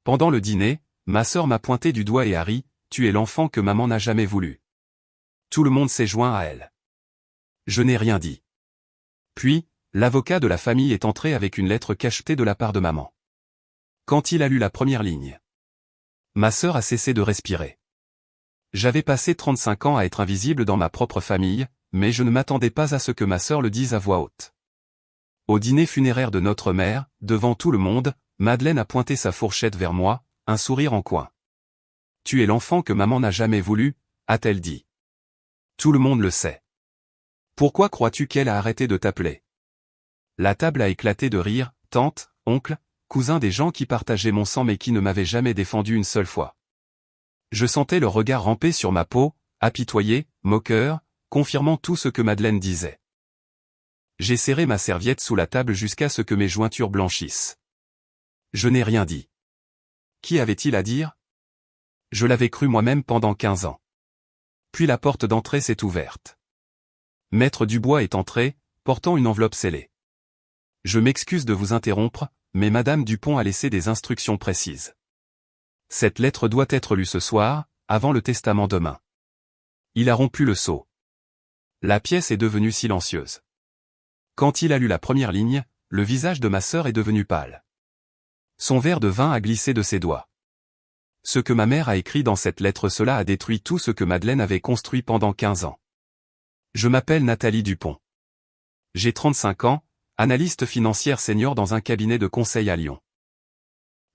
Pendant le dîner, ma sœur m'a pointé du doigt et a ri, « Tu es l'enfant que maman n'a jamais voulu. » Tout le monde s'est joint à elle. Je n'ai rien dit. Puis, l'avocat de la famille est entré avec une lettre cachetée de la part de maman. Quand il a lu la première ligne, ma sœur a cessé de respirer. J'avais passé 35 ans à être invisible dans ma propre famille, mais je ne m'attendais pas à ce que ma sœur le dise à voix haute. Au dîner funéraire de notre mère, devant tout le monde, Madeleine a pointé sa fourchette vers moi, un sourire en coin. « Tu es l'enfant que maman n'a jamais voulu », a-t-elle dit. Tout le monde le sait. Pourquoi crois-tu qu'elle a arrêté de t'appeler? La table a éclaté de rire, tante, oncle, cousin des gens qui partageaient mon sang mais qui ne m'avaient jamais défendu une seule fois. Je sentais leur regard ramper sur ma peau, apitoyé, moqueur, confirmant tout ce que Madeleine disait. J'ai serré ma serviette sous la table jusqu'à ce que mes jointures blanchissent. Je n'ai rien dit. Qui avait-il à dire? Je l'avais cru moi-même pendant 15 ans. Puis la porte d'entrée s'est ouverte. Maître Dubois est entré, portant une enveloppe scellée. Je m'excuse de vous interrompre, mais Madame Dupont a laissé des instructions précises. Cette lettre doit être lue ce soir, avant le testament demain. Il a rompu le sceau. La pièce est devenue silencieuse. Quand il a lu la première ligne, le visage de ma sœur est devenu pâle. Son verre de vin a glissé de ses doigts. Ce que ma mère a écrit dans cette lettre, cela a détruit tout ce que Madeleine avait construit pendant 15 ans. Je m'appelle Nathalie Dupont. J'ai 35 ans, analyste financière senior dans un cabinet de conseil à Lyon.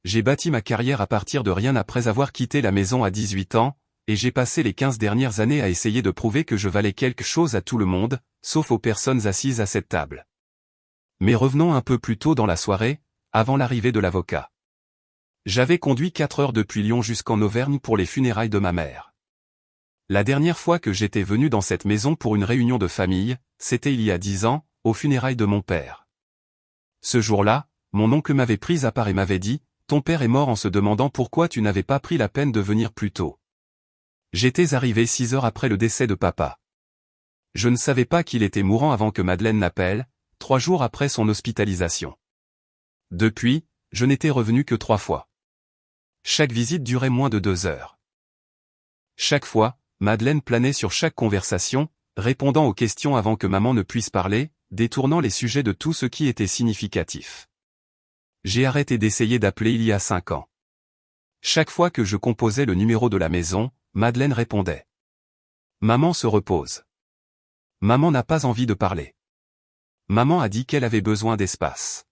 J'ai bâti ma carrière à partir de rien après avoir quitté la maison à 18 ans, et j'ai passé les 15 dernières années à essayer de prouver que je valais quelque chose à tout le monde, sauf aux personnes assises à cette table. Mais revenons un peu plus tôt dans la soirée, avant l'arrivée de l'avocat. J'avais conduit 4 heures depuis Lyon jusqu'en Auvergne pour les funérailles de ma mère. La dernière fois que j'étais venu dans cette maison pour une réunion de famille, c'était il y a 10 ans, aux funérailles de mon père. Ce jour-là, mon oncle m'avait pris à part et m'avait dit, « Ton père est mort en se demandant pourquoi tu n'avais pas pris la peine de venir plus tôt. » J'étais arrivé 6 heures après le décès de papa. Je ne savais pas qu'il était mourant avant que Madeleine n'appelle, 3 jours après son hospitalisation. Depuis, je n'étais revenu que 3 fois. Chaque visite durait moins de 2 heures. Chaque fois, Madeleine planait sur chaque conversation, répondant aux questions avant que maman ne puisse parler, détournant les sujets de tout ce qui était significatif. J'ai arrêté d'essayer d'appeler il y a 5 ans. Chaque fois que je composais le numéro de la maison, Madeleine répondait. Maman se repose. Maman n'a pas envie de parler. Maman a dit qu'elle avait besoin d'espace.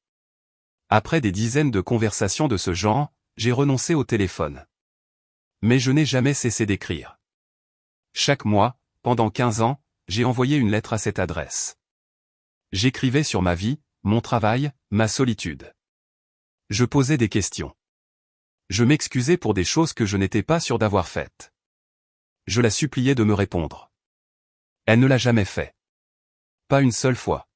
Après des dizaines de conversations de ce genre, j'ai renoncé au téléphone. Mais je n'ai jamais cessé d'écrire. Chaque mois, pendant 15 ans, j'ai envoyé une lettre à cette adresse. J'écrivais sur ma vie, mon travail, ma solitude. Je posais des questions. Je m'excusais pour des choses que je n'étais pas sûr d'avoir faites. Je la suppliais de me répondre. Elle ne l'a jamais fait. Pas une seule fois.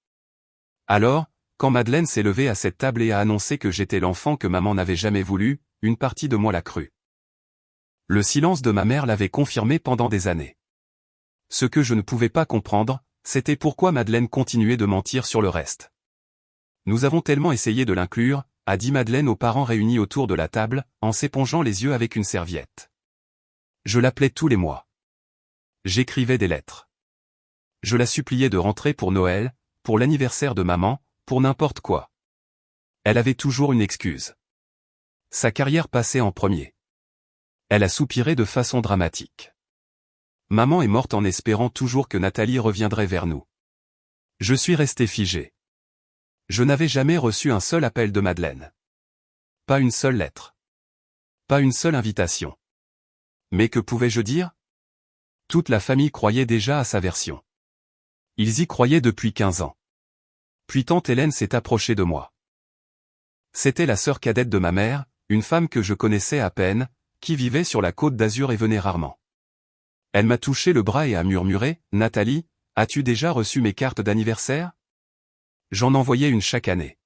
Alors, quand Madeleine s'est levée à cette table et a annoncé que j'étais l'enfant que maman n'avait jamais voulu, une partie de moi l'a cru. Le silence de ma mère l'avait confirmé pendant des années. Ce que je ne pouvais pas comprendre, c'était pourquoi Madeleine continuait de mentir sur le reste. Nous avons tellement essayé de l'inclure, a dit Madeleine aux parents réunis autour de la table, en s'épongeant les yeux avec une serviette. Je l'appelais tous les mois. J'écrivais des lettres. Je la suppliais de rentrer pour Noël, pour l'anniversaire de maman, pour n'importe quoi. Elle avait toujours une excuse. Sa carrière passait en premier. Elle a soupiré de façon dramatique. Maman est morte en espérant toujours que Nathalie reviendrait vers nous. Je suis resté figé. Je n'avais jamais reçu un seul appel de Madeleine. Pas une seule lettre. Pas une seule invitation. Mais que pouvais-je dire? Toute la famille croyait déjà à sa version. Ils y croyaient depuis 15 ans. Puis tante Hélène s'est approchée de moi. C'était la sœur cadette de ma mère, une femme que je connaissais à peine, qui vivait sur la Côte d'Azur et venait rarement. Elle m'a touché le bras et a murmuré, « Nathalie, as-tu déjà reçu mes cartes d'anniversaire? J'en envoyais une chaque année.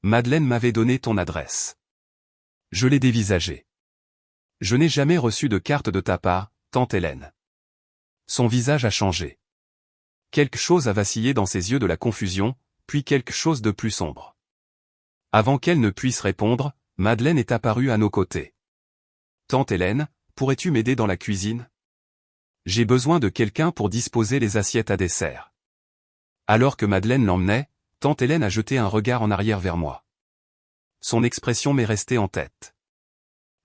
Madeleine m'avait donné ton adresse. Je l'ai dévisagée. Je n'ai jamais reçu de carte de ta part, tante Hélène. » Son visage a changé. Quelque chose a vacillé dans ses yeux de la confusion, puis quelque chose de plus sombre. Avant qu'elle ne puisse répondre, Madeleine est apparue à nos côtés. Tante Hélène, pourrais-tu m'aider dans la cuisine? J'ai besoin de quelqu'un pour disposer les assiettes à dessert. Alors que Madeleine l'emmenait, tante Hélène a jeté un regard en arrière vers moi. Son expression m'est restée en tête.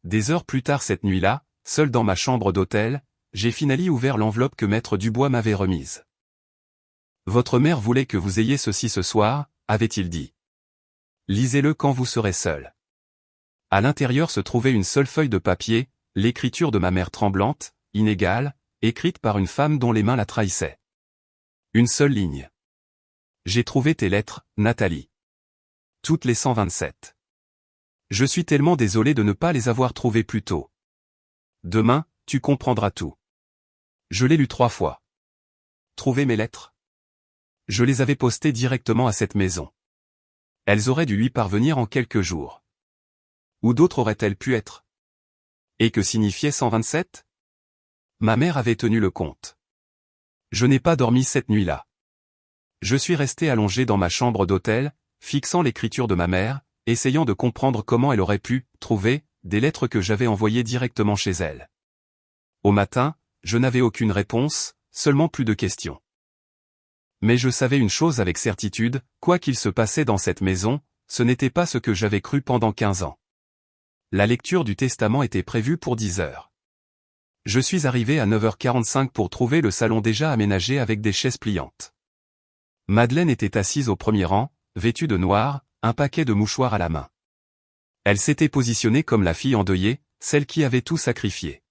Des heures plus tard cette nuit-là, seul dans ma chambre d'hôtel, j'ai finalement ouvert l'enveloppe que maître Dubois m'avait remise. Votre mère voulait que vous ayez ceci ce soir, avait-il dit. Lisez-le quand vous serez seul. À l'intérieur se trouvait une seule feuille de papier, l'écriture de ma mère tremblante, inégale, écrite par une femme dont les mains la trahissaient. Une seule ligne. J'ai trouvé tes lettres, Nathalie. Toutes les 127. Je suis tellement désolé de ne pas les avoir trouvées plus tôt. Demain, tu comprendras tout. Je l'ai lu 3 fois. Trouver mes lettres? Je les avais postées directement à cette maison. Elles auraient dû lui parvenir en quelques jours. Où d'autres auraient-elles pu être? Et que signifiait 127? Ma mère avait tenu le compte. Je n'ai pas dormi cette nuit-là. Je suis resté allongé dans ma chambre d'hôtel, fixant l'écriture de ma mère, essayant de comprendre comment elle aurait pu trouver des lettres que j'avais envoyées directement chez elle. Au matin, je n'avais aucune réponse, seulement plus de questions. Mais je savais une chose avec certitude, quoi qu'il se passait dans cette maison, ce n'était pas ce que j'avais cru pendant 15 ans. La lecture du testament était prévue pour 10 heures. Je suis arrivé à 9h45 pour trouver le salon déjà aménagé avec des chaises pliantes. Madeleine était assise au premier rang, vêtue de noir, un paquet de mouchoirs à la main. Elle s'était positionnée comme la fille endeuillée, celle qui avait tout sacrifié.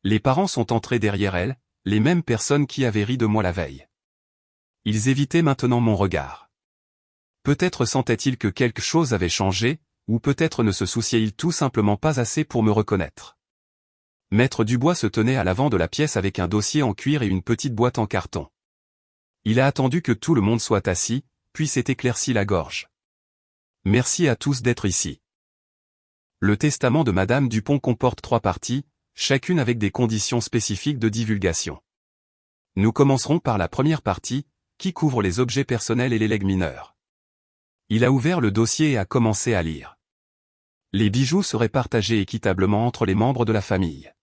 Les parents sont entrés derrière elle, les mêmes personnes qui avaient ri de moi la veille. Ils évitaient maintenant mon regard. Peut-être sentaient-ils que quelque chose avait changé, ou peut-être ne se souciaient-ils tout simplement pas assez pour me reconnaître. Maître Dubois se tenait à l'avant de la pièce avec un dossier en cuir et une petite boîte en carton. Il a attendu que tout le monde soit assis, puis s'est éclairci la gorge. Merci à tous d'être ici. Le testament de Madame Dupont comporte 3 parties, chacune avec des conditions spécifiques de divulgation. Nous commencerons par la première partie, qui couvre les objets personnels et les legs mineurs. Il a ouvert le dossier et a commencé à lire. Les bijoux seraient partagés équitablement entre les membres de la famille.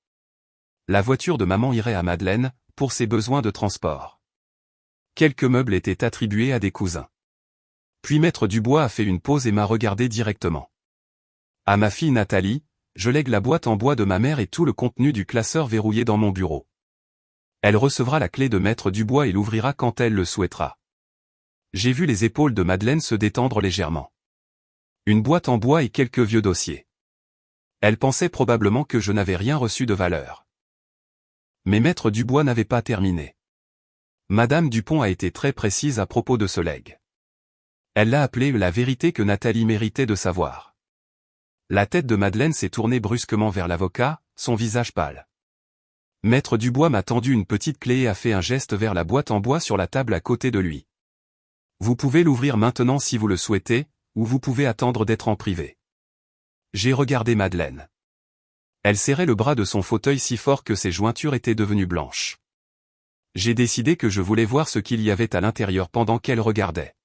La voiture de maman irait à Madeleine, pour ses besoins de transport. Quelques meubles étaient attribués à des cousins. Puis maître Dubois a fait une pause et m'a regardé directement. À ma fille Nathalie, je lègue la boîte en bois de ma mère et tout le contenu du classeur verrouillé dans mon bureau. Elle recevra la clé de maître Dubois et l'ouvrira quand elle le souhaitera. J'ai vu les épaules de Madeleine se détendre légèrement. Une boîte en bois et quelques vieux dossiers. Elle pensait probablement que je n'avais rien reçu de valeur. Mais maître Dubois n'avait pas terminé. Madame Dupont a été très précise à propos de ce legs. Elle l'a appelé la vérité que Nathalie méritait de savoir. La tête de Madeleine s'est tournée brusquement vers l'avocat, son visage pâle. Maître Dubois m'a tendu une petite clé et a fait un geste vers la boîte en bois sur la table à côté de lui. Vous pouvez l'ouvrir maintenant si vous le souhaitez, ou vous pouvez attendre d'être en privé. J'ai regardé Madeleine. Elle serrait le bras de son fauteuil si fort que ses jointures étaient devenues blanches. J'ai décidé que je voulais voir ce qu'il y avait à l'intérieur pendant qu'elle regardait.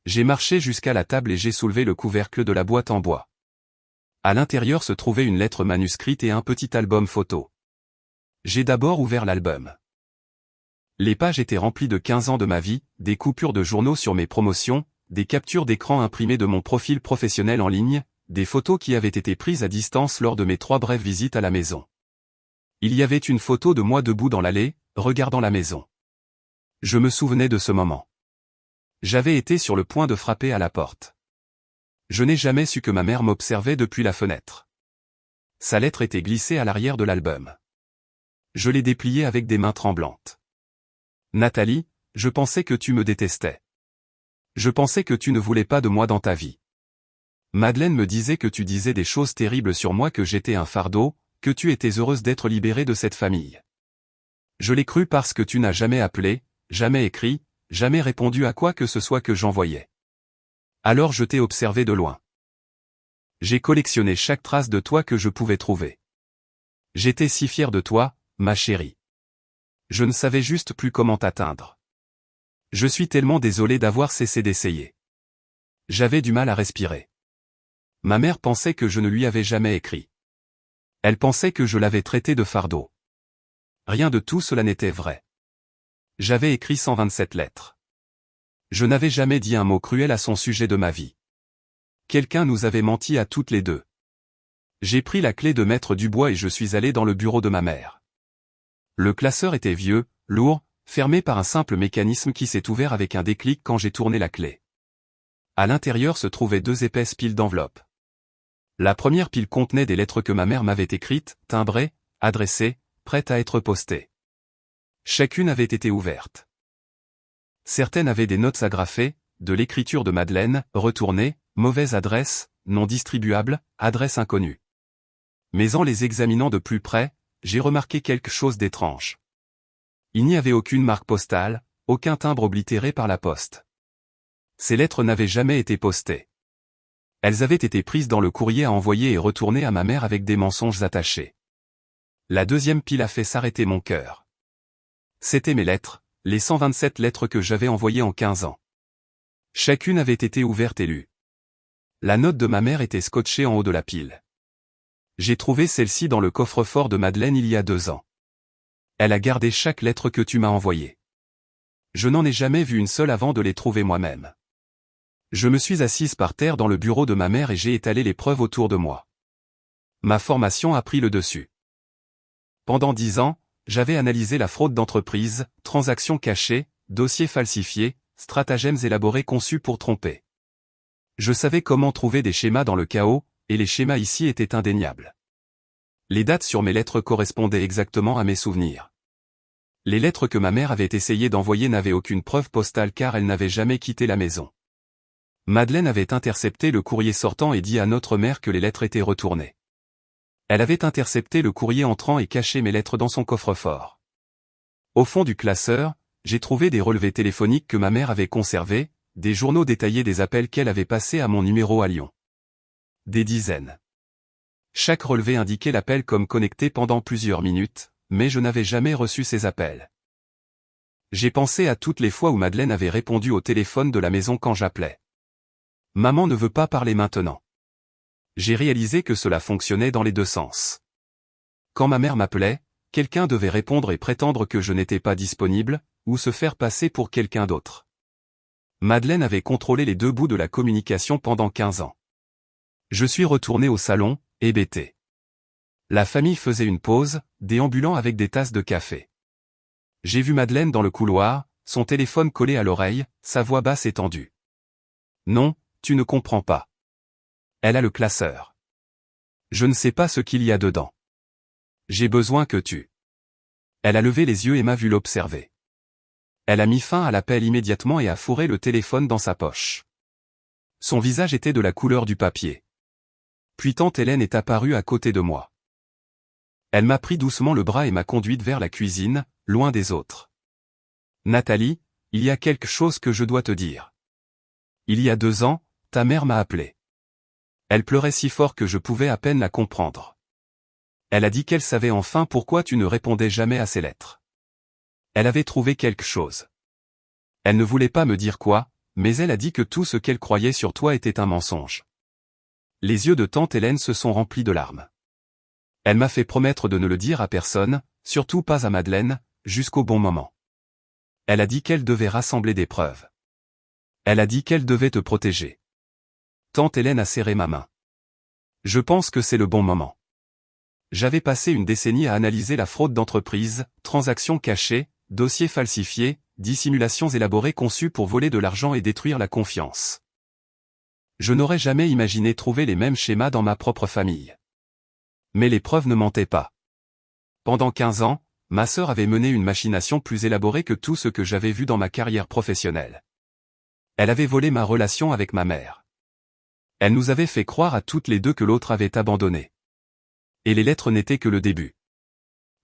J'ai marché jusqu'à la table et j'ai soulevé le couvercle de la boîte en bois. À l'intérieur se trouvait une lettre manuscrite et un petit album photo. J'ai d'abord ouvert l'album. Les pages étaient remplies de 15 ans de ma vie, des coupures de journaux sur mes promotions, des captures d'écran imprimées de mon profil professionnel en ligne, des photos qui avaient été prises à distance lors de mes 3 brèves visites à la maison. Il y avait une photo de moi debout dans l'allée, regardant la maison. Je me souvenais de ce moment. J'avais été sur le point de frapper à la porte. Je n'ai jamais su que ma mère m'observait depuis la fenêtre. Sa lettre était glissée à l'arrière de l'album. Je l'ai dépliée avec des mains tremblantes. Nathalie, je pensais que tu me détestais. Je pensais que tu ne voulais pas de moi dans ta vie. Madeleine me disait que tu disais des choses terribles sur moi, que j'étais un fardeau, que tu étais heureuse d'être libérée de cette famille. Je l'ai cru parce que tu n'as jamais appelé, jamais écrit, jamais répondu à quoi que ce soit que j'envoyais. Alors je t'ai observé de loin. J'ai collectionné chaque trace de toi que je pouvais trouver. J'étais si fier de toi, ma chérie. Je ne savais juste plus comment t'atteindre. Je suis tellement désolé d'avoir cessé d'essayer. J'avais du mal à respirer. Ma mère pensait que je ne lui avais jamais écrit. Elle pensait que je l'avais traité de fardeau. Rien de tout cela n'était vrai. J'avais écrit 127 lettres. Je n'avais jamais dit un mot cruel à son sujet de ma vie. Quelqu'un nous avait menti à toutes les deux. J'ai pris la clé de Maître Dubois et je suis allé dans le bureau de ma mère. Le classeur était vieux, lourd, fermé par un simple mécanisme qui s'est ouvert avec un déclic quand j'ai tourné la clé. À l'intérieur se trouvaient 2 épaisses piles d'enveloppes. La première pile contenait des lettres que ma mère m'avait écrites, timbrées, adressées, prêtes à être postées. Chacune avait été ouverte. Certaines avaient des notes agrafées, de l'écriture de Madeleine, retournée, mauvaise adresse, non distribuable, adresse inconnue. Mais en les examinant de plus près, j'ai remarqué quelque chose d'étrange. Il n'y avait aucune marque postale, aucun timbre oblitéré par la poste. Ces lettres n'avaient jamais été postées. Elles avaient été prises dans le courrier à envoyer et retournées à ma mère avec des mensonges attachés. La deuxième pile a fait s'arrêter mon cœur. C'étaient mes lettres, les 127 lettres que j'avais envoyées en 15 ans. Chacune avait été ouverte et lue. La note de ma mère était scotchée en haut de la pile. J'ai trouvé celle-ci dans le coffre-fort de Madeleine il y a 2 ans. Elle a gardé chaque lettre que tu m'as envoyée. Je n'en ai jamais vu une seule avant de les trouver moi-même. Je me suis assise par terre dans le bureau de ma mère et j'ai étalé les preuves autour de moi. Ma formation a pris le dessus. Pendant 10 ans, j'avais analysé la fraude d'entreprise, transactions cachées, dossiers falsifiés, stratagèmes élaborés conçus pour tromper. Je savais comment trouver des schémas dans le chaos, et les schémas ici étaient indéniables. Les dates sur mes lettres correspondaient exactement à mes souvenirs. Les lettres que ma mère avait essayé d'envoyer n'avaient aucune preuve postale car elle n'avait jamais quitté la maison. Madeleine avait intercepté le courrier sortant et dit à notre mère que les lettres étaient retournées. Elle avait intercepté le courrier entrant et caché mes lettres dans son coffre-fort. Au fond du classeur, j'ai trouvé des relevés téléphoniques que ma mère avait conservés, des journaux détaillés des appels qu'elle avait passés à mon numéro à Lyon. Des dizaines. Chaque relevé indiquait l'appel comme connecté pendant plusieurs minutes, mais je n'avais jamais reçu ces appels. J'ai pensé à toutes les fois où Madeleine avait répondu au téléphone de la maison quand j'appelais. Maman ne veut pas parler maintenant. J'ai réalisé que cela fonctionnait dans les deux sens. Quand ma mère m'appelait, quelqu'un devait répondre et prétendre que je n'étais pas disponible, ou se faire passer pour quelqu'un d'autre. Madeleine avait contrôlé les deux bouts de la communication pendant 15 ans. Je suis retourné au salon, hébété. La famille faisait une pause, déambulant avec des tasses de café. J'ai vu Madeleine dans le couloir, son téléphone collé à l'oreille, sa voix basse et tendue. Non, tu ne comprends pas. Elle a le classeur. Je ne sais pas ce qu'il y a dedans. J'ai besoin que tu... Elle a levé les yeux et m'a vu l'observer. Elle a mis fin à l'appel immédiatement et a fourré le téléphone dans sa poche. Son visage était de la couleur du papier. Puis tante Hélène est apparue à côté de moi. Elle m'a pris doucement le bras et m'a conduite vers la cuisine, loin des autres. Nathalie, il y a quelque chose que je dois te dire. Il y a 2 ans, ta mère m'a appelé. Elle pleurait si fort que je pouvais à peine la comprendre. Elle a dit qu'elle savait enfin pourquoi tu ne répondais jamais à ses lettres. Elle avait trouvé quelque chose. Elle ne voulait pas me dire quoi, mais elle a dit que tout ce qu'elle croyait sur toi était un mensonge. Les yeux de tante Hélène se sont remplis de larmes. Elle m'a fait promettre de ne le dire à personne, surtout pas à Madeleine, jusqu'au bon moment. Elle a dit qu'elle devait rassembler des preuves. Elle a dit qu'elle devait te protéger. Tante Hélène a serré ma main. Je pense que c'est le bon moment. J'avais passé une décennie à analyser la fraude d'entreprise, transactions cachées, dossiers falsifiés, dissimulations élaborées conçues pour voler de l'argent et détruire la confiance. Je n'aurais jamais imaginé trouver les mêmes schémas dans ma propre famille. Mais les preuves ne mentaient pas. Pendant 15 ans, ma sœur avait mené une machination plus élaborée que tout ce que j'avais vu dans ma carrière professionnelle. Elle avait volé ma relation avec ma mère. Elle nous avait fait croire à toutes les deux que l'autre avait abandonné. Et les lettres n'étaient que le début.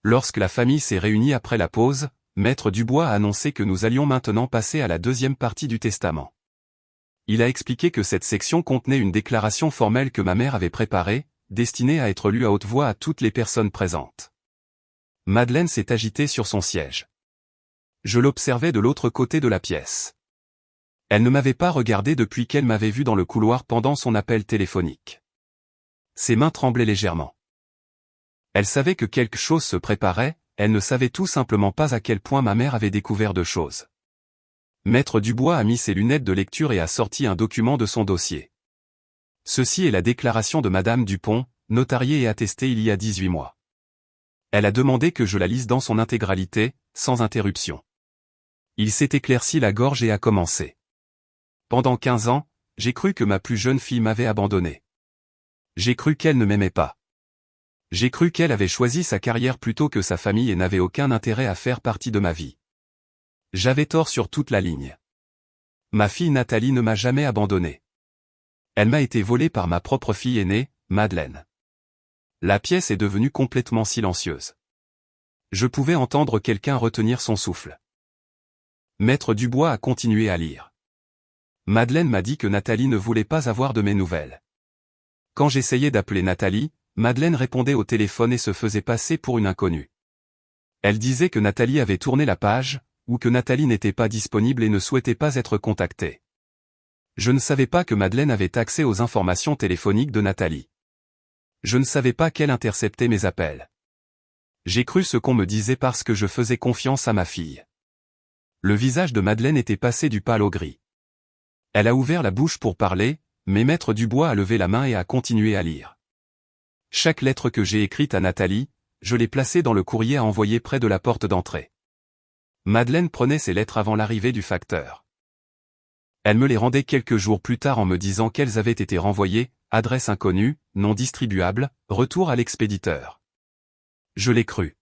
Lorsque la famille s'est réunie après la pause, Maître Dubois a annoncé que nous allions maintenant passer à la deuxième partie du testament. Il a expliqué que cette section contenait une déclaration formelle que ma mère avait préparée, destinée à être lue à haute voix à toutes les personnes présentes. Madeleine s'est agitée sur son siège. Je l'observais de l'autre côté de la pièce. Elle ne m'avait pas regardé depuis qu'elle m'avait vu dans le couloir pendant son appel téléphonique. Ses mains tremblaient légèrement. Elle savait que quelque chose se préparait, elle ne savait tout simplement pas à quel point ma mère avait découvert de choses. Maître Dubois a mis ses lunettes de lecture et a sorti un document de son dossier. Ceci est la déclaration de Madame Dupont, notariée et attestée il y a 18 mois. Elle a demandé que je la lise dans son intégralité, sans interruption. Il s'est éclairci la gorge et a commencé. Pendant 15 ans, j'ai cru que ma plus jeune fille m'avait abandonné. J'ai cru qu'elle ne m'aimait pas. J'ai cru qu'elle avait choisi sa carrière plutôt que sa famille et n'avait aucun intérêt à faire partie de ma vie. J'avais tort sur toute la ligne. Ma fille Nathalie ne m'a jamais abandonné. Elle m'a été volée par ma propre fille aînée, Madeleine. La pièce est devenue complètement silencieuse. Je pouvais entendre quelqu'un retenir son souffle. Maître Dubois a continué à lire. Madeleine m'a dit que Nathalie ne voulait pas avoir de mes nouvelles. Quand j'essayais d'appeler Nathalie, Madeleine répondait au téléphone et se faisait passer pour une inconnue. Elle disait que Nathalie avait tourné la page, ou que Nathalie n'était pas disponible et ne souhaitait pas être contactée. Je ne savais pas que Madeleine avait accès aux informations téléphoniques de Nathalie. Je ne savais pas qu'elle interceptait mes appels. J'ai cru ce qu'on me disait parce que je faisais confiance à ma fille. Le visage de Madeleine était passé du pâle au gris. Elle a ouvert la bouche pour parler, mais Maître Dubois a levé la main et a continué à lire. Chaque lettre que j'ai écrite à Nathalie, je l'ai placée dans le courrier à envoyer près de la porte d'entrée. Madeleine prenait ces lettres avant l'arrivée du facteur. Elle me les rendait quelques jours plus tard en me disant qu'elles avaient été renvoyées, adresse inconnue, non distribuable, retour à l'expéditeur. Je l'ai cru.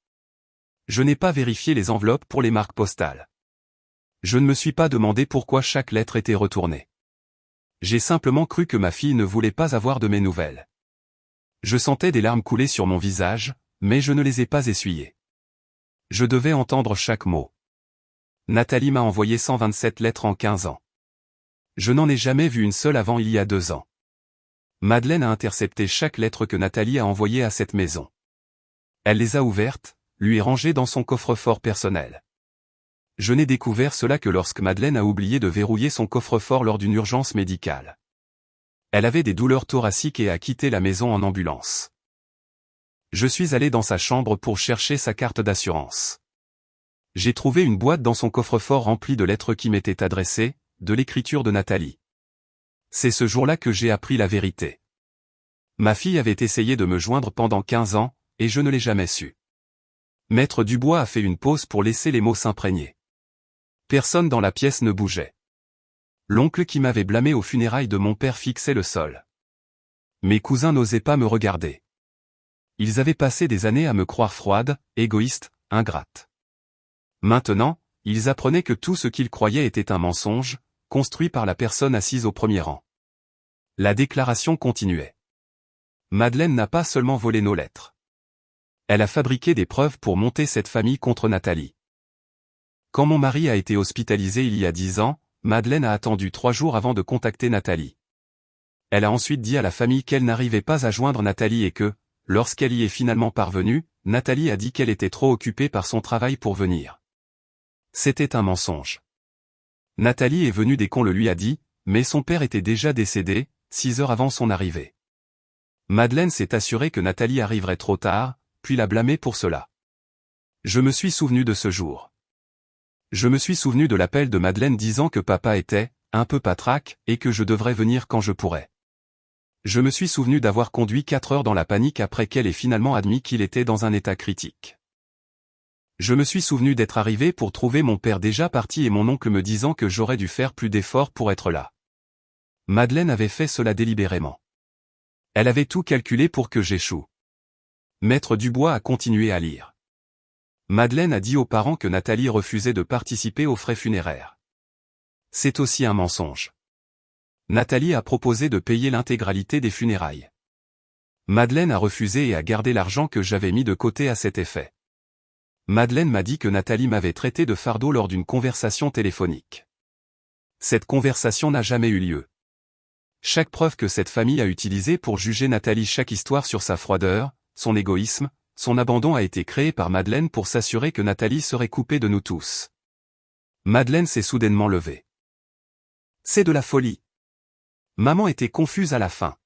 Je n'ai pas vérifié les enveloppes pour les marques postales. Je ne me suis pas demandé pourquoi chaque lettre était retournée. J'ai simplement cru que ma fille ne voulait pas avoir de mes nouvelles. Je sentais des larmes couler sur mon visage, mais je ne les ai pas essuyées. Je devais entendre chaque mot. Nathalie m'a envoyé 127 lettres en 15 ans. Je n'en ai jamais vu une seule avant il y a 2 ans. Madeleine a intercepté chaque lettre que Nathalie a envoyée à cette maison. Elle les a ouvertes, lui est rangée dans son coffre-fort personnel. Je n'ai découvert cela que lorsque Madeleine a oublié de verrouiller son coffre-fort lors d'une urgence médicale. Elle avait des douleurs thoraciques et a quitté la maison en ambulance. Je suis allé dans sa chambre pour chercher sa carte d'assurance. J'ai trouvé une boîte dans son coffre-fort remplie de lettres qui m'étaient adressées, de l'écriture de Nathalie. C'est ce jour-là que j'ai appris la vérité. Ma fille avait essayé de me joindre pendant 15 ans, et je ne l'ai jamais su. Maître Dubois a fait une pause pour laisser les mots s'imprégner. Personne dans la pièce ne bougeait. L'oncle qui m'avait blâmé aux funérailles de mon père fixait le sol. Mes cousins n'osaient pas me regarder. Ils avaient passé des années à me croire froide, égoïste, ingrate. Maintenant, ils apprenaient que tout ce qu'ils croyaient était un mensonge, construit par la personne assise au premier rang. La déclaration continuait. Madeleine n'a pas seulement volé nos lettres. Elle a fabriqué des preuves pour monter cette famille contre Nathalie. Quand mon mari a été hospitalisé il y a 10 ans, Madeleine a attendu 3 jours avant de contacter Nathalie. Elle a ensuite dit à la famille qu'elle n'arrivait pas à joindre Nathalie et que, lorsqu'elle y est finalement parvenue, Nathalie a dit qu'elle était trop occupée par son travail pour venir. C'était un mensonge. Nathalie est venue dès qu'on le lui a dit, mais son père était déjà décédé, 6 heures avant son arrivée. Madeleine s'est assurée que Nathalie arriverait trop tard, puis l'a blâmée pour cela. Je me suis souvenu de ce jour. Je me suis souvenu de l'appel de Madeleine disant que papa était, un peu patraque, et que je devrais venir quand je pourrais. Je me suis souvenu d'avoir conduit 4 heures dans la panique après qu'elle ait finalement admis qu'il était dans un état critique. Je me suis souvenu d'être arrivé pour trouver mon père déjà parti et mon oncle me disant que j'aurais dû faire plus d'efforts pour être là. Madeleine avait fait cela délibérément. Elle avait tout calculé pour que j'échoue. Maître Dubois a continué à lire. Madeleine a dit aux parents que Nathalie refusait de participer aux frais funéraires. C'est aussi un mensonge. Nathalie a proposé de payer l'intégralité des funérailles. Madeleine a refusé et a gardé l'argent que j'avais mis de côté à cet effet. Madeleine m'a dit que Nathalie m'avait traité de fardeau lors d'une conversation téléphonique. Cette conversation n'a jamais eu lieu. Chaque preuve que cette famille a utilisée pour juger Nathalie, chaque histoire sur sa froideur, son égoïsme, son abandon a été créée par Madeleine pour s'assurer que Nathalie serait coupée de nous tous. Madeleine s'est soudainement levée. C'est de la folie. Maman était confuse à la fin.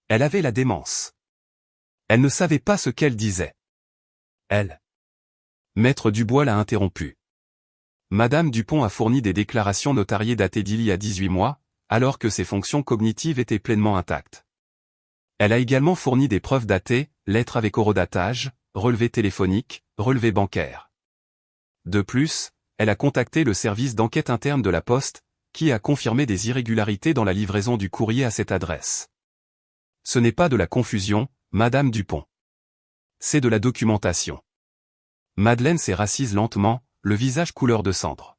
Elle avait la démence. Elle ne savait pas ce qu'elle disait. Elle. Maître Dubois l'a interrompu. Madame Dupont a fourni des déclarations notariées datées d'il y a 18 mois, alors que ses fonctions cognitives étaient pleinement intactes. Elle a également fourni des preuves datées, lettres avec horodatage, relevés téléphoniques, relevés bancaires. De plus, elle a contacté le service d'enquête interne de la Poste, qui a confirmé des irrégularités dans la livraison du courrier à cette adresse. Ce n'est pas de la confusion, Madame Dupont. C'est de la documentation. Madeleine s'est rassise lentement, le visage couleur de cendre.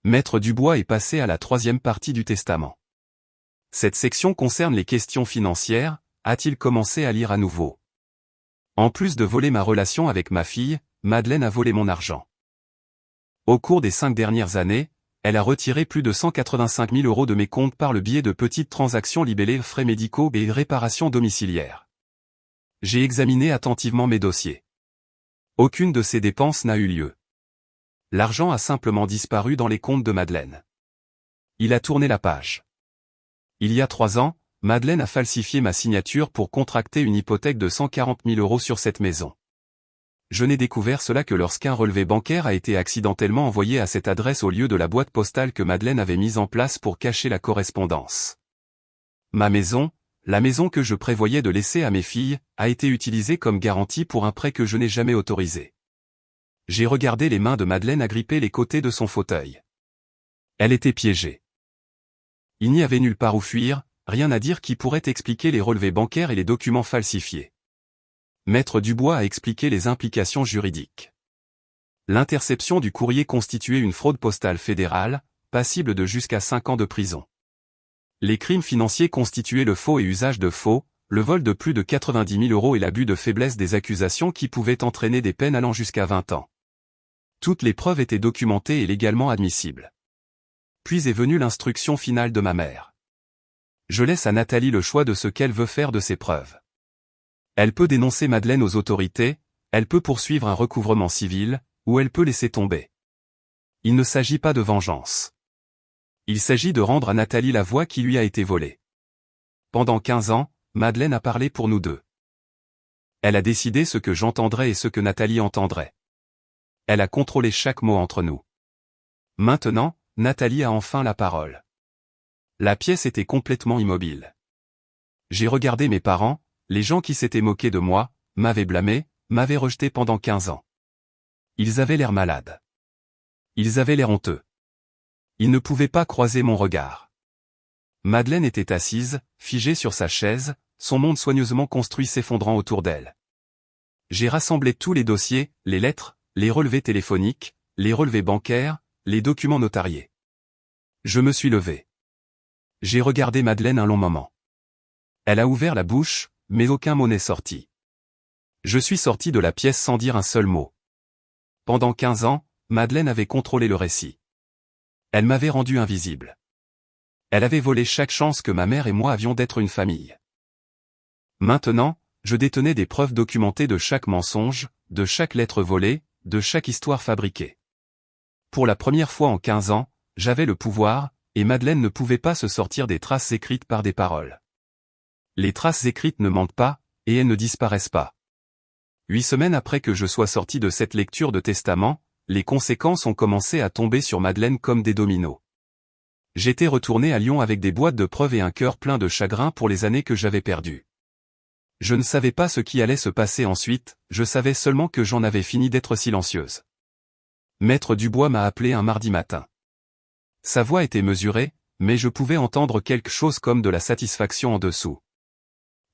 Maître Dubois est passé à la 3e partie du testament. Cette section concerne les questions financières, a-t-il commencé à lire à nouveau. En plus de voler ma relation avec ma fille, Madeleine a volé mon argent. Au cours des 5 dernières années, elle a retiré plus de 185 000 € de mes comptes par le biais de petites transactions libellées frais médicaux et réparations domiciliaires. J'ai examiné attentivement mes dossiers. Aucune de ces dépenses n'a eu lieu. L'argent a simplement disparu dans les comptes de Madeleine. Il a tourné la page. Il y a 3 ans, Madeleine a falsifié ma signature pour contracter une hypothèque de 140 000 € sur cette maison. Je n'ai découvert cela que lorsqu'un relevé bancaire a été accidentellement envoyé à cette adresse au lieu de la boîte postale que Madeleine avait mise en place pour cacher la correspondance. Ma maison, la maison que je prévoyais de laisser à mes filles, a été utilisée comme garantie pour un prêt que je n'ai jamais autorisé. J'ai regardé les mains de Madeleine agripper les côtés de son fauteuil. Elle était piégée. Il n'y avait nulle part où fuir, rien à dire qui pourrait expliquer les relevés bancaires et les documents falsifiés. Maître Dubois a expliqué les implications juridiques. L'interception du courrier constituait une fraude postale fédérale, passible de jusqu'à 5 ans de prison. Les crimes financiers constituaient le faux et usage de faux, le vol de plus de 90 000 € et l'abus de faiblesse des accusations qui pouvaient entraîner des peines allant jusqu'à 20 ans. Toutes les preuves étaient documentées et légalement admissibles. Puis est venue l'instruction finale de ma mère. Je laisse à Nathalie le choix de ce qu'elle veut faire de ces preuves. Elle peut dénoncer Madeleine aux autorités, elle peut poursuivre un recouvrement civil, ou elle peut laisser tomber. Il ne s'agit pas de vengeance. Il s'agit de rendre à Nathalie la voix qui lui a été volée. Pendant 15 ans, Madeleine a parlé pour nous deux. Elle a décidé ce que j'entendrais et ce que Nathalie entendrait. Elle a contrôlé chaque mot entre nous. Maintenant, Nathalie a enfin la parole. La pièce était complètement immobile. J'ai regardé mes parents, les gens qui s'étaient moqués de moi, m'avaient blâmé, m'avaient rejeté pendant 15 ans. Ils avaient l'air malades. Ils avaient l'air honteux. Ils ne pouvaient pas croiser mon regard. Madeleine était assise, figée sur sa chaise, son monde soigneusement construit s'effondrant autour d'elle. J'ai rassemblé tous les dossiers, les lettres, les relevés téléphoniques, les relevés bancaires, les documents notariés. Je me suis levé. J'ai regardé Madeleine un long moment. Elle a ouvert la bouche, mais aucun mot n'est sorti. Je suis sorti de la pièce sans dire un seul mot. Pendant 15 ans, Madeleine avait contrôlé le récit. Elle m'avait rendu invisible. Elle avait volé chaque chance que ma mère et moi avions d'être une famille. Maintenant, je détenais des preuves documentées de chaque mensonge, de chaque lettre volée, de chaque histoire fabriquée. Pour la première fois en 15 ans, j'avais le pouvoir, et Madeleine ne pouvait pas se sortir des traces écrites par des paroles. Les traces écrites ne mentent pas, et elles ne disparaissent pas. 8 semaines après que je sois sorti de cette lecture de testament, les conséquences ont commencé à tomber sur Madeleine comme des dominos. J'étais retourné à Lyon avec des boîtes de preuves et un cœur plein de chagrin pour les années que j'avais perdues. Je ne savais pas ce qui allait se passer ensuite, je savais seulement que j'en avais fini d'être silencieuse. Maître Dubois m'a appelé un mardi matin. Sa voix était mesurée, mais je pouvais entendre quelque chose comme de la satisfaction en dessous.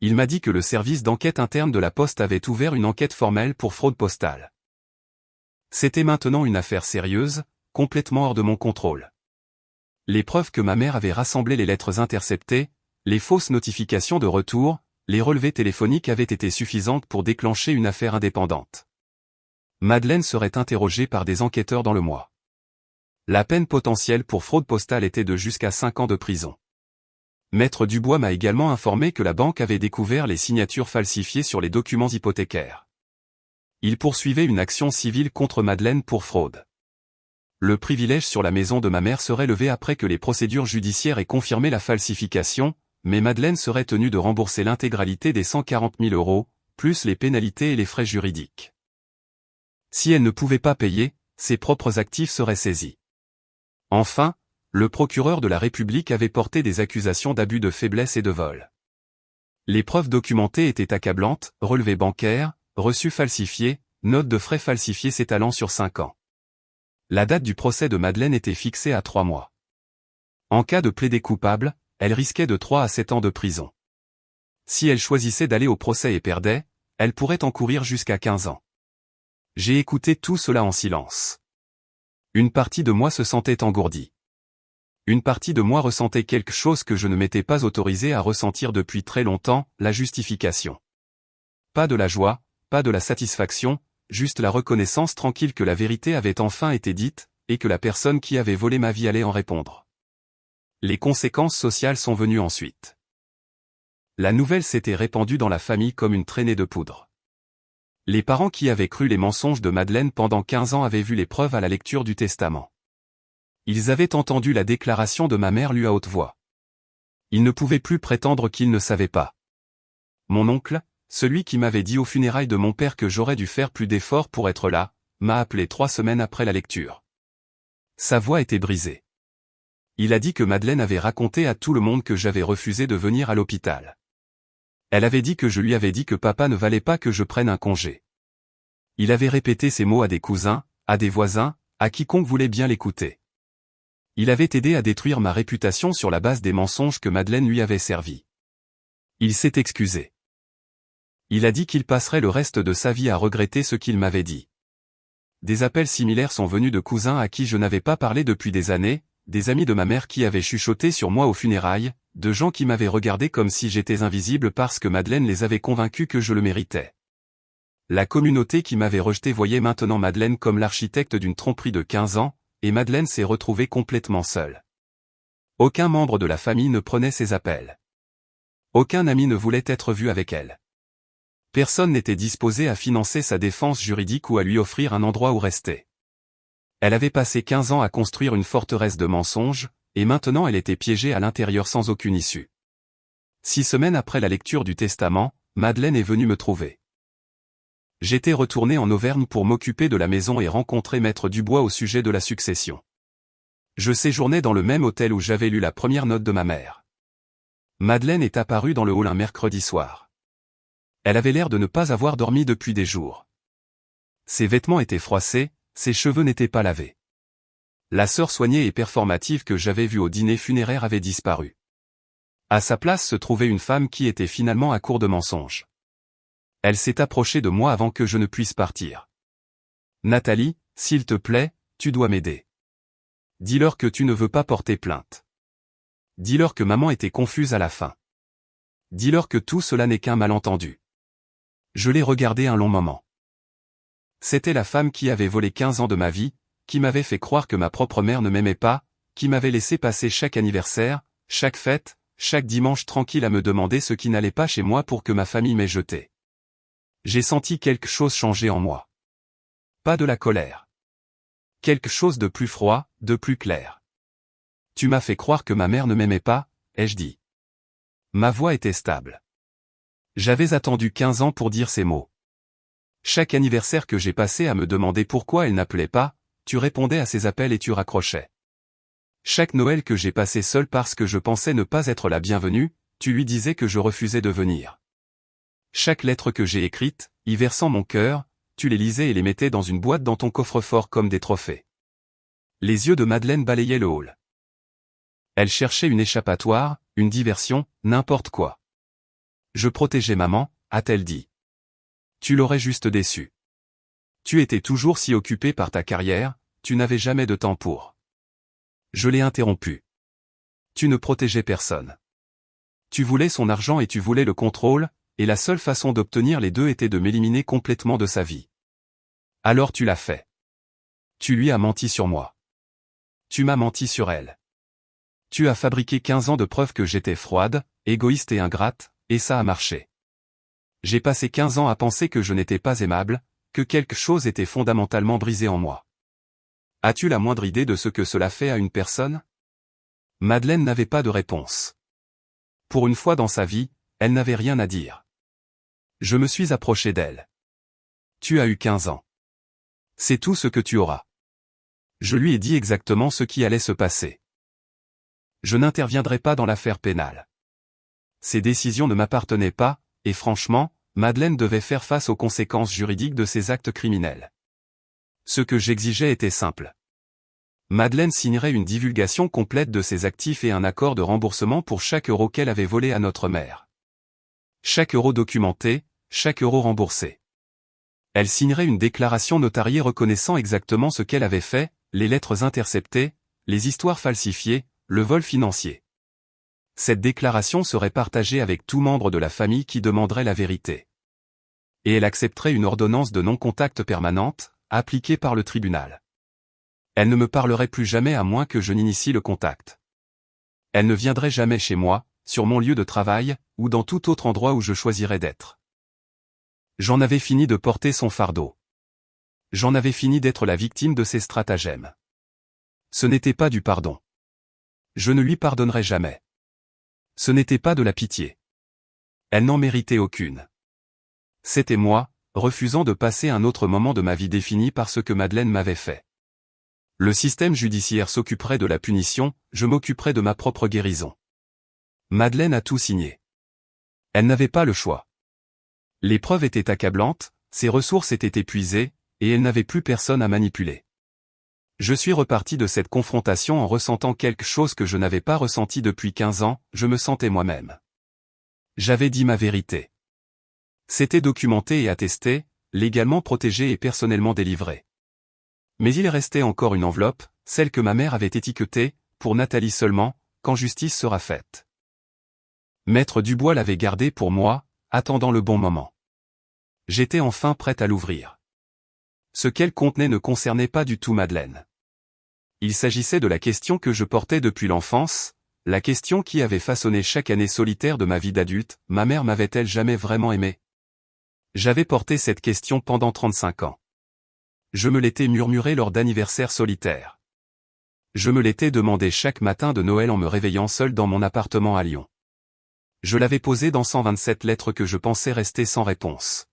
Il m'a dit que le service d'enquête interne de la Poste avait ouvert une enquête formelle pour fraude postale. C'était maintenant une affaire sérieuse, complètement hors de mon contrôle. Les preuves que ma mère avait rassemblé, les lettres interceptées, les fausses notifications de retour, les relevés téléphoniques avaient été suffisantes pour déclencher une affaire indépendante. Madeleine serait interrogée par des enquêteurs dans le mois. La peine potentielle pour fraude postale était de jusqu'à 5 ans de prison. Maître Dubois m'a également informé que la banque avait découvert les signatures falsifiées sur les documents hypothécaires. Il poursuivait une action civile contre Madeleine pour fraude. Le privilège sur la maison de ma mère serait levé après que les procédures judiciaires aient confirmé la falsification, mais Madeleine serait tenue de rembourser l'intégralité des 140 000 €, plus les pénalités et les frais juridiques. Si elle ne pouvait pas payer, ses propres actifs seraient saisis. Enfin, le procureur de la République avait porté des accusations d'abus de faiblesse et de vol. Les preuves documentées étaient accablantes, relevés bancaires, reçus falsifiés, notes de frais falsifiées s'étalant sur 5 ans. La date du procès de Madeleine était fixée à 3 mois. En cas de plaider coupable, elle risquait de 3 à 7 ans de prison. Si elle choisissait d'aller au procès et perdait, elle pourrait encourir jusqu'à 15 ans. J'ai écouté tout cela en silence. Une partie de moi se sentait engourdie. Une partie de moi ressentait quelque chose que je ne m'étais pas autorisé à ressentir depuis très longtemps, la justification. Pas de la joie, pas de la satisfaction, juste la reconnaissance tranquille que la vérité avait enfin été dite, et que la personne qui avait volé ma vie allait en répondre. Les conséquences sociales sont venues ensuite. La nouvelle s'était répandue dans la famille comme une traînée de poudre. Les parents qui avaient cru les mensonges de Madeleine pendant 15 ans avaient vu les preuves à la lecture du testament. Ils avaient entendu la déclaration de ma mère lue à haute voix. Ils ne pouvaient plus prétendre qu'ils ne savaient pas. Mon oncle, celui qui m'avait dit aux funérailles de mon père que j'aurais dû faire plus d'efforts pour être là, m'a appelé 3 semaines après la lecture. Sa voix était brisée. Il a dit que Madeleine avait raconté à tout le monde que j'avais refusé de venir à l'hôpital. Elle avait dit que je lui avais dit que papa ne valait pas que je prenne un congé. Il avait répété ces mots à des cousins, à des voisins, à quiconque voulait bien l'écouter. Il avait aidé à détruire ma réputation sur la base des mensonges que Madeleine lui avait servis. Il s'est excusé. Il a dit qu'il passerait le reste de sa vie à regretter ce qu'il m'avait dit. Des appels similaires sont venus de cousins à qui je n'avais pas parlé depuis des années, des amis de ma mère qui avaient chuchoté sur moi aux funérailles, de gens qui m'avaient regardé comme si j'étais invisible parce que Madeleine les avait convaincus que je le méritais. La communauté qui m'avait rejeté voyait maintenant Madeleine comme l'architecte d'une tromperie de 15 ans, et Madeleine s'est retrouvée complètement seule. Aucun membre de la famille ne prenait ses appels. Aucun ami ne voulait être vu avec elle. Personne n'était disposé à financer sa défense juridique ou à lui offrir un endroit où rester. Elle avait passé 15 ans à construire une forteresse de mensonges, et maintenant elle était piégée à l'intérieur sans aucune issue. 6 semaines après la lecture du testament, Madeleine est venue me trouver. J'étais retourné en Auvergne pour m'occuper de la maison et rencontrer Maître Dubois au sujet de la succession. Je séjournais dans le même hôtel où j'avais lu la première note de ma mère. Madeleine est apparue dans le hall un mercredi soir. Elle avait l'air de ne pas avoir dormi depuis des jours. Ses vêtements étaient froissés, ses cheveux n'étaient pas lavés. La sœur soignée et performative que j'avais vue au dîner funéraire avait disparu. À sa place se trouvait une femme qui était finalement à court de mensonges. Elle s'est approchée de moi avant que je ne puisse partir. « Nathalie, s'il te plaît, tu dois m'aider. Dis-leur que tu ne veux pas porter plainte. Dis-leur que maman était confuse à la fin. Dis-leur que tout cela n'est qu'un malentendu. » Je l'ai regardée un long moment. C'était la femme qui avait volé 15 ans de ma vie, qui m'avait fait croire que ma propre mère ne m'aimait pas, qui m'avait laissé passer chaque anniversaire, chaque fête, chaque dimanche tranquille à me demander ce qui n'allait pas chez moi pour que ma famille m'ait jeté. J'ai senti quelque chose changer en moi. Pas de la colère. Quelque chose de plus froid, de plus clair. Tu m'as fait croire que ma mère ne m'aimait pas, ai-je dit. Ma voix était stable. J'avais attendu 15 ans pour dire ces mots. Chaque anniversaire que j'ai passé à me demander pourquoi elle n'appelait pas, tu répondais à ses appels et tu raccrochais. Chaque Noël que j'ai passé seul parce que je pensais ne pas être la bienvenue, tu lui disais que je refusais de venir. Chaque lettre que j'ai écrite, y versant mon cœur, tu les lisais et les mettais dans une boîte dans ton coffre-fort comme des trophées. Les yeux de Madeleine balayaient le hall. Elle cherchait une échappatoire, une diversion, n'importe quoi. Je protégeais maman, a-t-elle dit. Tu l'aurais juste déçue. Tu étais toujours si occupé par ta carrière, tu n'avais jamais de temps pour. Je l'ai interrompu. Tu ne protégeais personne. Tu voulais son argent et tu voulais le contrôle, et la seule façon d'obtenir les deux était de m'éliminer complètement de sa vie. Alors tu l'as fait. Tu lui as menti sur moi. Tu m'as menti sur elle. Tu as fabriqué 15 ans de preuves que j'étais froide, égoïste et ingrate, et ça a marché. J'ai passé 15 ans à penser que je n'étais pas aimable, que quelque chose était fondamentalement brisé en moi. As-tu la moindre idée de ce que cela fait à une personne ? Madeleine n'avait pas de réponse. Pour une fois dans sa vie, elle n'avait rien à dire. Je me suis approché d'elle. Tu as eu 15 ans. C'est tout ce que tu auras. Je lui ai dit exactement ce qui allait se passer. Je n'interviendrai pas dans l'affaire pénale. Ces décisions ne m'appartenaient pas, et franchement, Madeleine devait faire face aux conséquences juridiques de ses actes criminels. Ce que j'exigeais était simple. Madeleine signerait une divulgation complète de ses actifs et un accord de remboursement pour chaque euro qu'elle avait volé à notre mère. Chaque euro documenté, chaque euro remboursé. Elle signerait une déclaration notariée reconnaissant exactement ce qu'elle avait fait, les lettres interceptées, les histoires falsifiées, le vol financier. Cette déclaration serait partagée avec tout membre de la famille qui demanderait la vérité. Et elle accepterait une ordonnance de non-contact permanente, appliquée par le tribunal. Elle ne me parlerait plus jamais à moins que je n'initie le contact. Elle ne viendrait jamais chez moi, sur mon lieu de travail, ou dans tout autre endroit où je choisirais d'être. J'en avais fini de porter son fardeau. J'en avais fini d'être la victime de ses stratagèmes. Ce n'était pas du pardon. Je ne lui pardonnerai jamais. Ce n'était pas de la pitié. Elle n'en méritait aucune. C'était moi, refusant de passer un autre moment de ma vie défini par ce que Madeleine m'avait fait. Le système judiciaire s'occuperait de la punition, je m'occuperais de ma propre guérison. Madeleine a tout signé. Elle n'avait pas le choix. Les preuves étaient accablantes, ses ressources étaient épuisées, et elle n'avait plus personne à manipuler. Je suis reparti de cette confrontation en ressentant quelque chose que je n'avais pas ressenti depuis 15 ans, je me sentais moi-même. J'avais dit ma vérité. C'était documenté et attesté, légalement protégé et personnellement délivré. Mais il restait encore une enveloppe, celle que ma mère avait étiquetée, pour Nathalie seulement, quand justice sera faite. Maître Dubois l'avait gardée pour moi, attendant le bon moment. J'étais enfin prête à l'ouvrir. Ce qu'elle contenait ne concernait pas du tout Madeleine. Il s'agissait de la question que je portais depuis l'enfance, la question qui avait façonné chaque année solitaire de ma vie d'adulte, ma mère m'avait-elle jamais vraiment aimé? J'avais porté cette question pendant 35 ans. Je me l'étais murmuré lors d'anniversaires solitaires. Je me l'étais demandé chaque matin de Noël en me réveillant seul dans mon appartement à Lyon. Je l'avais posé dans 127 lettres que je pensais rester sans réponse.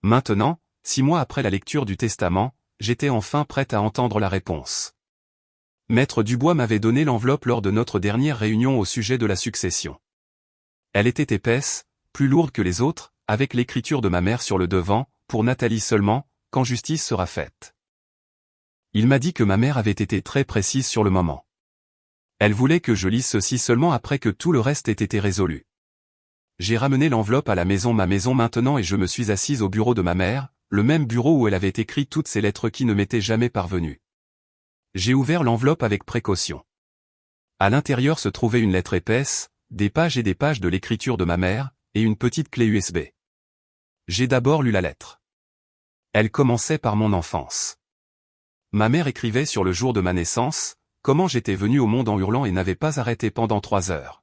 Maintenant, 6 mois après la lecture du testament, j'étais enfin prête à entendre la réponse. Maître Dubois m'avait donné l'enveloppe lors de notre dernière réunion au sujet de la succession. Elle était épaisse, plus lourde que les autres, avec l'écriture de ma mère sur le devant, pour Nathalie seulement, quand justice sera faite. Il m'a dit que ma mère avait été très précise sur le moment. Elle voulait que je lise ceci seulement après que tout le reste ait été résolu. J'ai ramené l'enveloppe à ma maison maintenant et je me suis assise au bureau de ma mère, le même bureau où elle avait écrit toutes ces lettres qui ne m'étaient jamais parvenues. J'ai ouvert l'enveloppe avec précaution. À l'intérieur se trouvait une lettre épaisse, des pages et des pages de l'écriture de ma mère, et une petite clé USB. J'ai d'abord lu la lettre. Elle commençait par mon enfance. Ma mère écrivait sur le jour de ma naissance, comment j'étais venu au monde en hurlant et n'avais pas arrêté pendant 3 heures.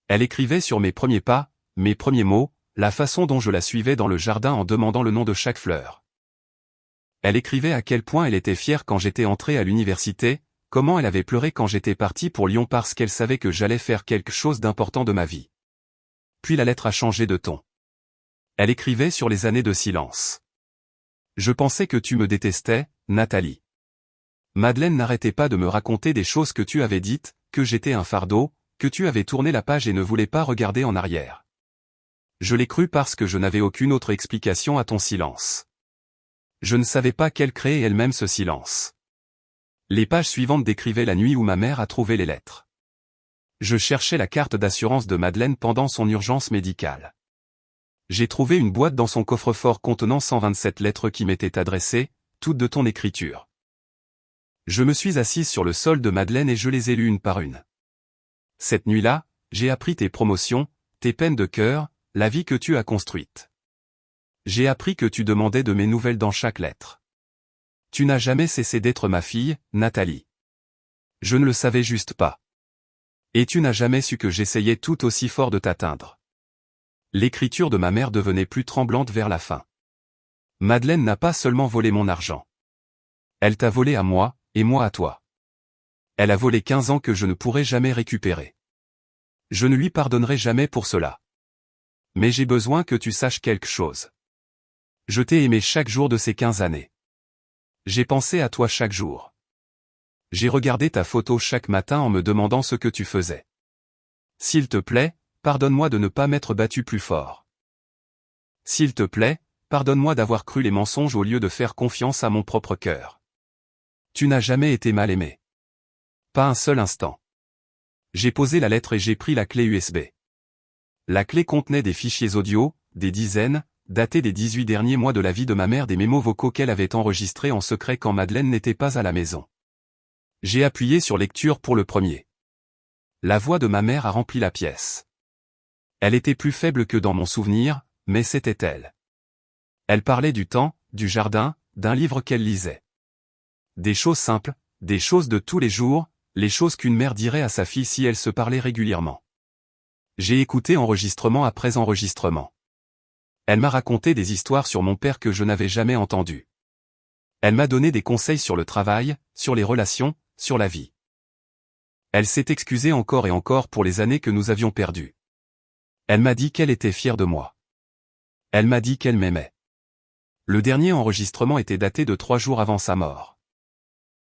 Elle écrivait sur mes premiers pas, mes premiers mots, la façon dont je la suivais dans le jardin en demandant le nom de chaque fleur. Elle écrivait à quel point elle était fière quand j'étais entré à l'université, comment elle avait pleuré quand j'étais parti pour Lyon parce qu'elle savait que j'allais faire quelque chose d'important de ma vie. Puis la lettre a changé de ton. Elle écrivait sur les années de silence. Je pensais que tu me détestais, Nathalie. Madeleine n'arrêtait pas de me raconter des choses que tu avais dites, que j'étais un fardeau, que tu avais tourné la page et ne voulais pas regarder en arrière. Je l'ai cru parce que je n'avais aucune autre explication à ton silence. Je ne savais pas qu'elle créait elle-même ce silence. Les pages suivantes décrivaient la nuit où ma mère a trouvé les lettres. Je cherchais la carte d'assurance de Madeleine pendant son urgence médicale. J'ai trouvé une boîte dans son coffre-fort contenant 127 lettres qui m'étaient adressées, toutes de ton écriture. Je me suis assise sur le sol de Madeleine et je les ai lues une par une. Cette nuit-là, j'ai appris tes promotions, tes peines de cœur, la vie que tu as construite. J'ai appris que tu demandais de mes nouvelles dans chaque lettre. Tu n'as jamais cessé d'être ma fille, Nathalie. Je ne le savais juste pas. Et tu n'as jamais su que j'essayais tout aussi fort de t'atteindre. L'écriture de ma mère devenait plus tremblante vers la fin. Madeleine n'a pas seulement volé mon argent. Elle t'a volé à moi, et moi à toi. Elle a volé 15 ans que je ne pourrai jamais récupérer. Je ne lui pardonnerai jamais pour cela. Mais j'ai besoin que tu saches quelque chose. Je t'ai aimé chaque jour de ces 15 années. J'ai pensé à toi chaque jour. J'ai regardé ta photo chaque matin en me demandant ce que tu faisais. S'il te plaît, pardonne-moi de ne pas m'être battu plus fort. S'il te plaît, pardonne-moi d'avoir cru les mensonges au lieu de faire confiance à mon propre cœur. Tu n'as jamais été mal aimé. Pas un seul instant. J'ai posé la lettre et j'ai pris la clé USB. La clé contenait des fichiers audio, des dizaines, datés des 18 derniers mois de la vie de ma mère, des mémos vocaux qu'elle avait enregistrés en secret quand Madeleine n'était pas à la maison. J'ai appuyé sur lecture pour le premier. La voix de ma mère a rempli la pièce. Elle était plus faible que dans mon souvenir, mais c'était elle. Elle parlait du temps, du jardin, d'un livre qu'elle lisait. Des choses simples, des choses de tous les jours, les choses qu'une mère dirait à sa fille si elle se parlait régulièrement. J'ai écouté enregistrement après enregistrement. Elle m'a raconté des histoires sur mon père que je n'avais jamais entendues. Elle m'a donné des conseils sur le travail, sur les relations, sur la vie. Elle s'est excusée encore et encore pour les années que nous avions perdues. Elle m'a dit qu'elle était fière de moi. Elle m'a dit qu'elle m'aimait. Le dernier enregistrement était daté de 3 jours avant sa mort.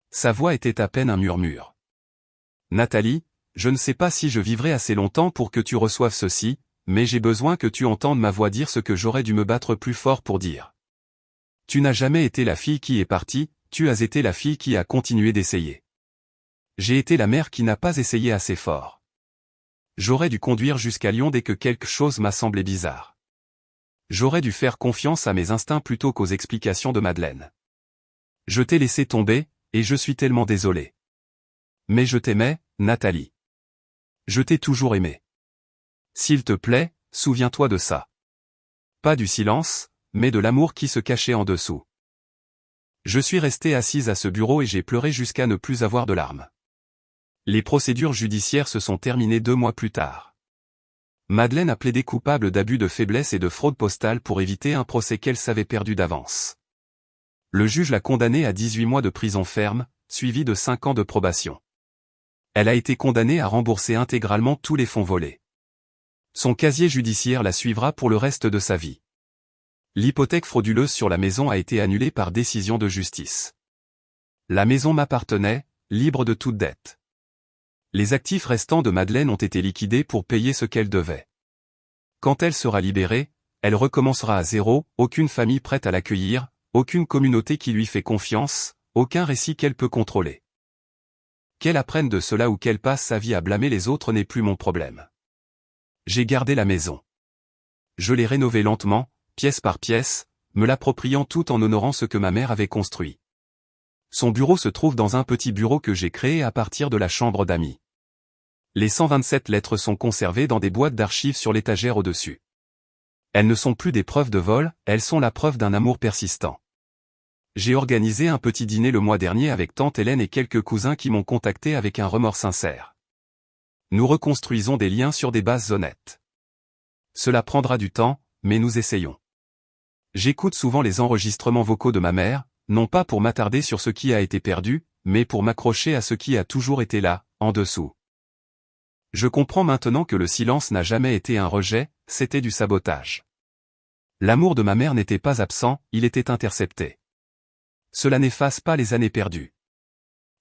Sa voix était à peine un murmure. Nathalie, je ne sais pas si je vivrai assez longtemps pour que tu reçoives ceci, mais j'ai besoin que tu entendes ma voix dire ce que j'aurais dû me battre plus fort pour dire. Tu n'as jamais été la fille qui est partie, tu as été la fille qui a continué d'essayer. J'ai été la mère qui n'a pas essayé assez fort. J'aurais dû conduire jusqu'à Lyon dès que quelque chose m'a semblé bizarre. J'aurais dû faire confiance à mes instincts plutôt qu'aux explications de Madeleine. Je t'ai laissé tomber, et je suis tellement désolé. Mais je t'aimais, Nathalie. Je t'ai toujours aimé. S'il te plaît, souviens-toi de ça. Pas du silence, mais de l'amour qui se cachait en dessous. Je suis restée assise à ce bureau et j'ai pleuré jusqu'à ne plus avoir de larmes. Les procédures judiciaires se sont terminées 2 mois plus tard. Madeleine a plaidé coupable d'abus de faiblesse et de fraude postale pour éviter un procès qu'elle savait perdu d'avance. Le juge l'a condamnée à 18 mois de prison ferme, suivi de 5 ans de probation. Elle a été condamnée à rembourser intégralement tous les fonds volés. Son casier judiciaire la suivra pour le reste de sa vie. L'hypothèque frauduleuse sur la maison a été annulée par décision de justice. La maison m'appartenait, libre de toute dette. Les actifs restants de Madeleine ont été liquidés pour payer ce qu'elle devait. Quand elle sera libérée, elle recommencera à zéro, aucune famille prête à l'accueillir, aucune communauté qui lui fait confiance, aucun récit qu'elle peut contrôler. Qu'elle apprenne de cela ou qu'elle passe sa vie à blâmer les autres n'est plus mon problème. J'ai gardé la maison. Je l'ai rénovée lentement, pièce par pièce, me l'appropriant tout en honorant ce que ma mère avait construit. Son bureau se trouve dans un petit bureau que j'ai créé à partir de la chambre d'amis. Les 127 lettres sont conservées dans des boîtes d'archives sur l'étagère au-dessus. Elles ne sont plus des preuves de vol, elles sont la preuve d'un amour persistant. J'ai organisé un petit dîner le mois dernier avec tante Hélène et quelques cousins qui m'ont contacté avec un remords sincère. Nous reconstruisons des liens sur des bases honnêtes. Cela prendra du temps, mais nous essayons. J'écoute souvent les enregistrements vocaux de ma mère, non pas pour m'attarder sur ce qui a été perdu, mais pour m'accrocher à ce qui a toujours été là, en dessous. Je comprends maintenant que le silence n'a jamais été un rejet, c'était du sabotage. L'amour de ma mère n'était pas absent, il était intercepté. Cela n'efface pas les années perdues.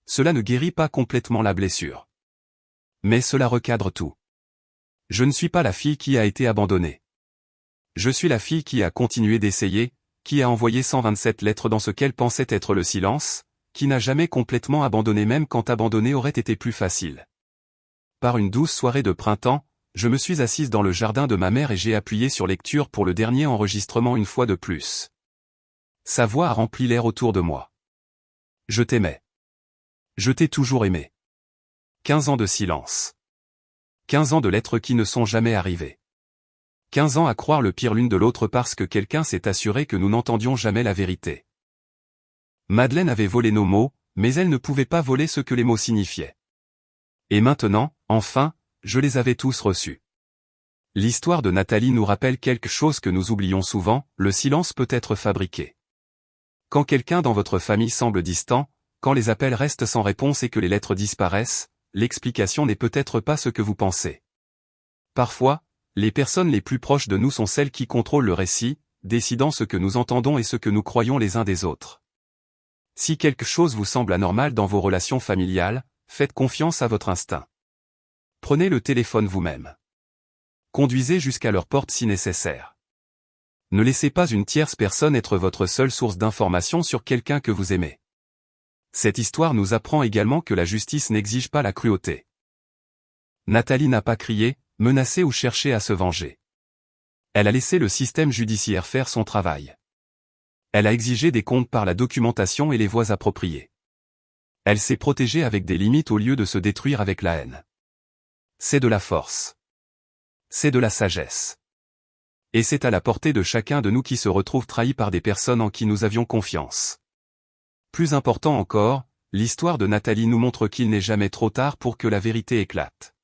Cela ne guérit pas complètement la blessure. Mais cela recadre tout. Je ne suis pas la fille qui a été abandonnée. Je suis la fille qui a continué d'essayer, qui a envoyé 127 lettres dans ce qu'elle pensait être le silence, qui n'a jamais complètement abandonné même quand abandonner aurait été plus facile. Par une douce soirée de printemps, je me suis assise dans le jardin de ma mère et j'ai appuyé sur lecture pour le dernier enregistrement une fois de plus. Sa voix a rempli l'air autour de moi. Je t'aimais. Je t'ai toujours aimé. 15 ans de silence. 15 ans de lettres qui ne sont jamais arrivées. 15 ans à croire le pire l'une de l'autre parce que quelqu'un s'est assuré que nous n'entendions jamais la vérité. Madeleine avait volé nos mots, mais elle ne pouvait pas voler ce que les mots signifiaient. Et maintenant, enfin, je les avais tous reçus. L'histoire de Nathalie nous rappelle quelque chose que nous oublions souvent, le silence peut être fabriqué. Quand quelqu'un dans votre famille semble distant, quand les appels restent sans réponse et que les lettres disparaissent, l'explication n'est peut-être pas ce que vous pensez. Parfois, les personnes les plus proches de nous sont celles qui contrôlent le récit, décidant ce que nous entendons et ce que nous croyons les uns des autres. Si quelque chose vous semble anormal dans vos relations familiales, faites confiance à votre instinct. Prenez le téléphone vous-même. Conduisez jusqu'à leur porte si nécessaire. Ne laissez pas une tierce personne être votre seule source d'information sur quelqu'un que vous aimez. Cette histoire nous apprend également que la justice n'exige pas la cruauté. Nathalie n'a pas crié, menacé ou cherché à se venger. Elle a laissé le système judiciaire faire son travail. Elle a exigé des comptes par la documentation et les voies appropriées. Elle s'est protégée avec des limites au lieu de se détruire avec la haine. C'est de la force. C'est de la sagesse. Et c'est à la portée de chacun de nous qui se retrouve trahi par des personnes en qui nous avions confiance. Plus important encore, l'histoire de Nathalie nous montre qu'il n'est jamais trop tard pour que la vérité éclate.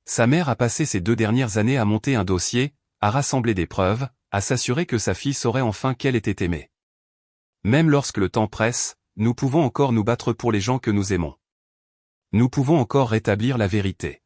Sa mère a passé ces 2 dernières années à monter un dossier, à rassembler des preuves, à s'assurer que sa fille saurait enfin qu'elle était aimée. Même lorsque le temps presse, nous pouvons encore nous battre pour les gens que nous aimons. Nous pouvons encore rétablir la vérité.